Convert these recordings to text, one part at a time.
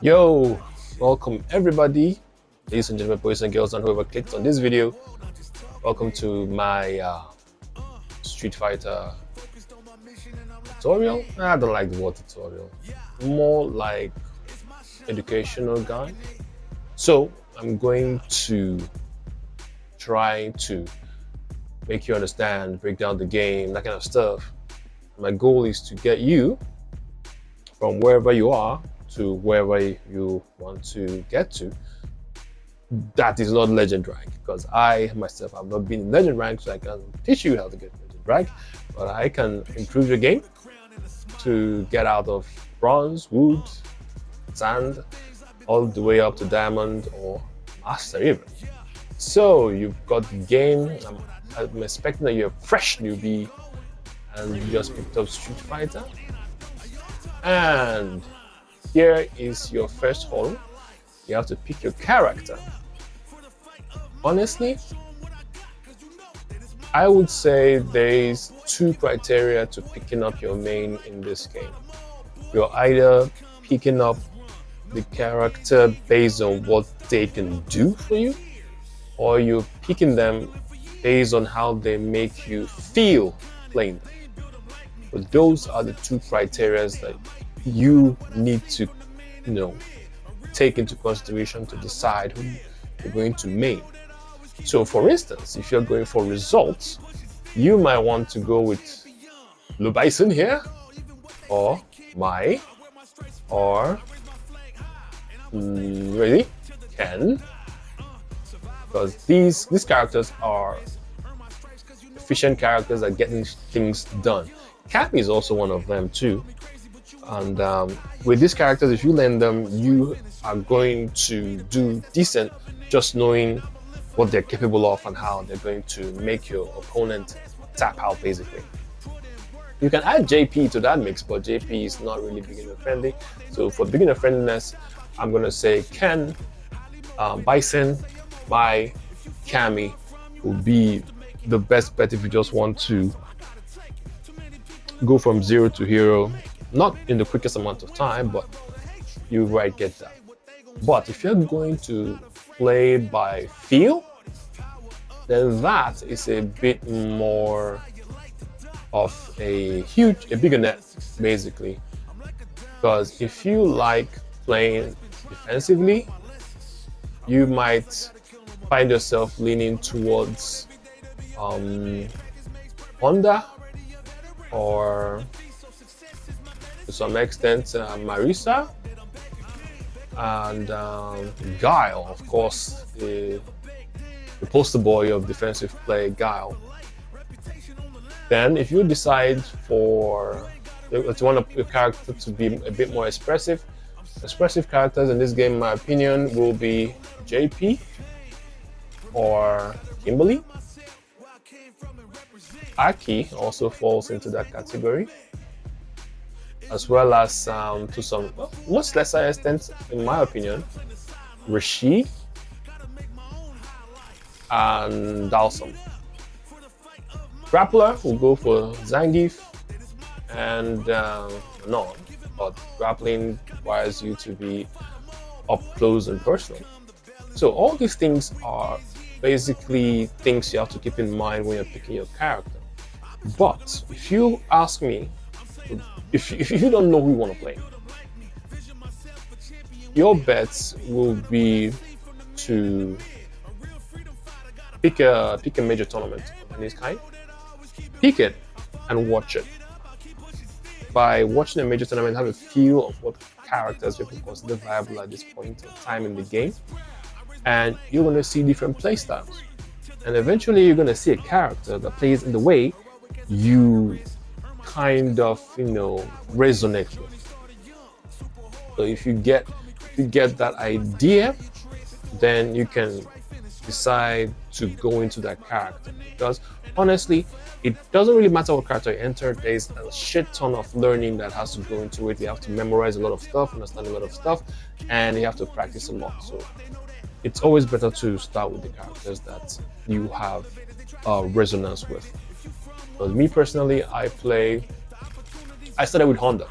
Yo, welcome everybody, ladies and gentlemen, boys and girls, and whoever clicked on this video. Welcome to my Street Fighter tutorial. I don't like the word tutorial, more like educational guide. So I'm going to try to make you understand, break down the game, that kind of stuff. My goal is to get you from wherever you are to wherever you want to get to. That is not legend rank, because I myself have not been in legend rank, so I can teach you how to get legend rank, but I can improve your game to get out of bronze, wood, sand, all the way up to diamond or master even. So you've got the game. I'm expecting that you're a fresh newbie and you just picked up Street Fighter, and here is your first hole. You have to pick your character. Honestly, I would say there's two criteria to picking up your main in this game. You're either picking up the character based on what they can do for you, or you're picking them based on how they make you feel playing them. But those are the two criteria that you need to, take into consideration to decide who you're going to main. So for instance, if you're going for results, you might want to go with Blue Bison here, or Mai, or really Ken, because these characters are efficient characters at getting things done. Cappy is also one of them too. And with these characters, if you learn them, you are going to do decent just knowing what they're capable of and how they're going to make your opponent tap out, basically. You can add JP to that mix, but JP is not really beginner friendly. So for beginner friendliness, I'm going to say Ken, Bison, Mai, Cammy will be the best bet if you just want to go from zero to hero, not in the quickest amount of time, but you might get that. But if you're going to play by feel, then that is a bit more of a bigger net, basically. Because if you like playing defensively, you might find yourself leaning towards Honda, or to some extent Marisa, and Guile, of course, the poster boy of defensive play, Guile. Then if you decide to want your character to be a bit more expressive characters in this game, in my opinion, will be JP or Kimberly. Aki also falls into that category, as well as to some much lesser extent, in my opinion, Rashid and Dalsum. Grappler will go for Zangief and Anon, but grappling requires you to be up close and personal. So all these things are basically things you have to keep in mind when you're picking your character. But if you ask me, if you don't know who you want to play, your bets will be to pick a major tournament of any kind, pick it and watch it. By watching a major tournament, have a feel of what characters people consider viable at this point in time in the game, and you're going to see different play styles. And eventually you're going to see a character that plays in the way you kind of resonate with. So if you get that idea, then you can decide to go into that character. Because honestly, it doesn't really matter what character you enter. There's a shit ton of learning that has to go into it. You have to memorize a lot of stuff, understand a lot of stuff, and you have to practice a lot. So it's always better to start with the characters that you have resonance with. But me personally, I started with Honda.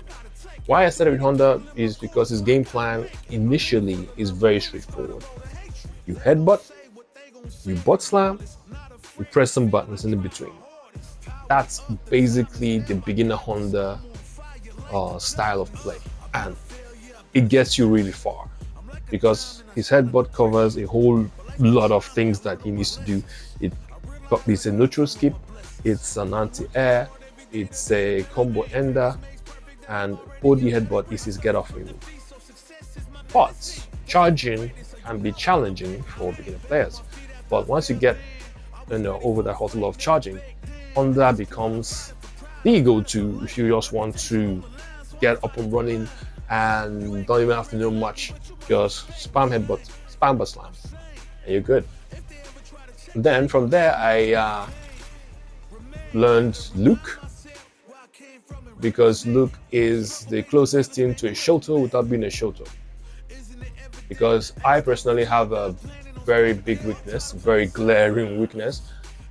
Why I started with Honda is because his game plan initially is very straightforward. You headbutt, you butt slam, you press some buttons in between. That's basically the beginner Honda style of play, and it gets you really far because his headbutt covers a whole lot of things that he needs to do. It's a neutral skip, it's an anti-air, it's a combo ender, and OD headbutt is his get off move. But charging can be challenging for beginner players. But once you get over that hurdle of charging, Honda becomes the go-to if you just want to get up and running and don't even have to know much. Just spam headbutt, spam butt slam, and you're good. And then from there, I learned Luke, because Luke is the closest thing to a Shoto without being a Shoto. Because I personally have a very big weakness, very glaring weakness.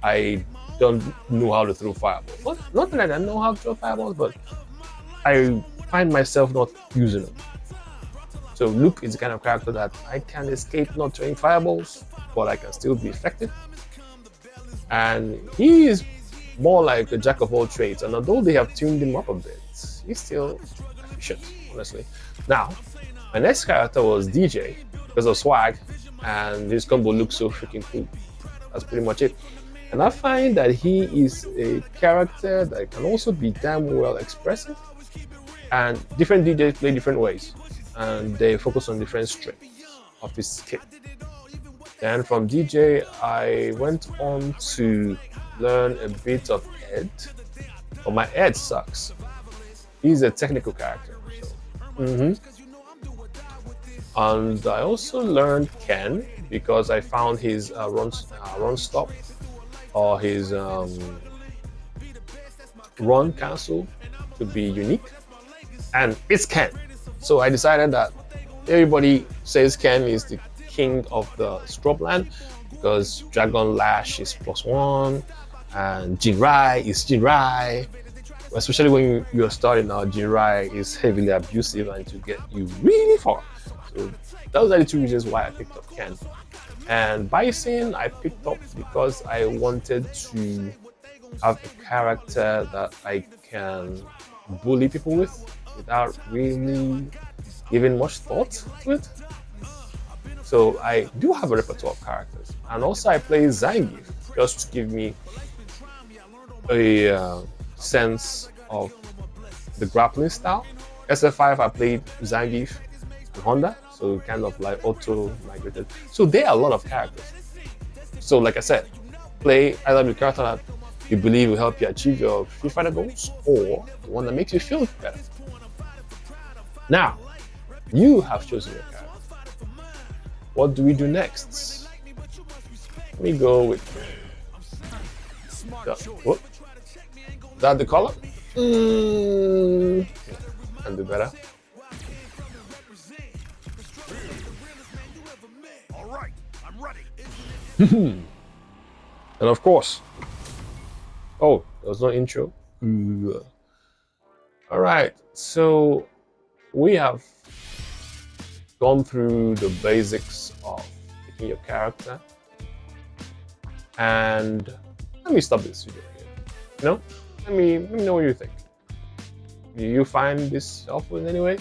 I don't know how to throw fireballs. Not that I don't know how to throw fireballs, but I find myself not using them. So Luke is the kind of character that I can escape not throwing fireballs, but I can still be effective. And he is more like a jack of all trades, and although they have tuned him up a bit, he's still efficient, honestly. Now, my next character was DJ because of swag, and his combo looks so freaking cool. That's pretty much it. And I find that he is a character that can also be damn well expressive, and different DJs play different ways, and they focus on different strengths of his skill. Then from DJ, I went on to learn a bit of Ed, but my Ed sucks. He's a technical character. So. And I also learned Ken because I found his run stop or his run cancel to be unique, and it's Ken. So I decided that everybody says Ken is the king of the Stropland because Dragon Lash is +1 and Jinrai is Jinrai. Especially when you're starting out, Jinrai is heavily abusive and to get you really far. So those are the two reasons why I picked up Ken. And Bison I picked up because I wanted to have a character that I can bully people with without really giving much thought to it. So I do have a repertoire of characters, and also I play Zangief just to give me a sense of the grappling style. SF5 I played Zangief and Honda, so kind of like auto migrated. So there are a lot of characters. So like I said, play either the character that you believe will help you achieve your Street Fighter goals, or the one that makes you feel better. Now, you have chosen your character. What do we do next? Let me go with what? Is that the color? Can do better. All right, I'm ready. And of course, oh, there was no intro. All right, so we have gone through the basics of picking your character, and let me stop this video here. Let me know what you think. Do you find this helpful in any way?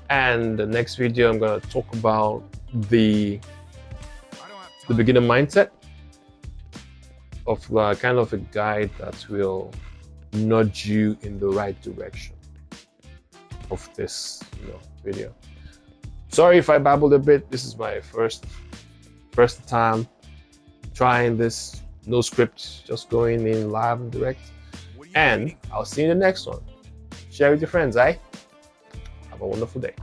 And the next video, I'm gonna talk about the beginner mindset of kind of a guide that will nudge you in the right direction of this video. Sorry if I babbled a bit. This is my first time trying this, no script, just going in live and direct. And I'll see you in the next one. Share with your friends, eh? Have a wonderful day.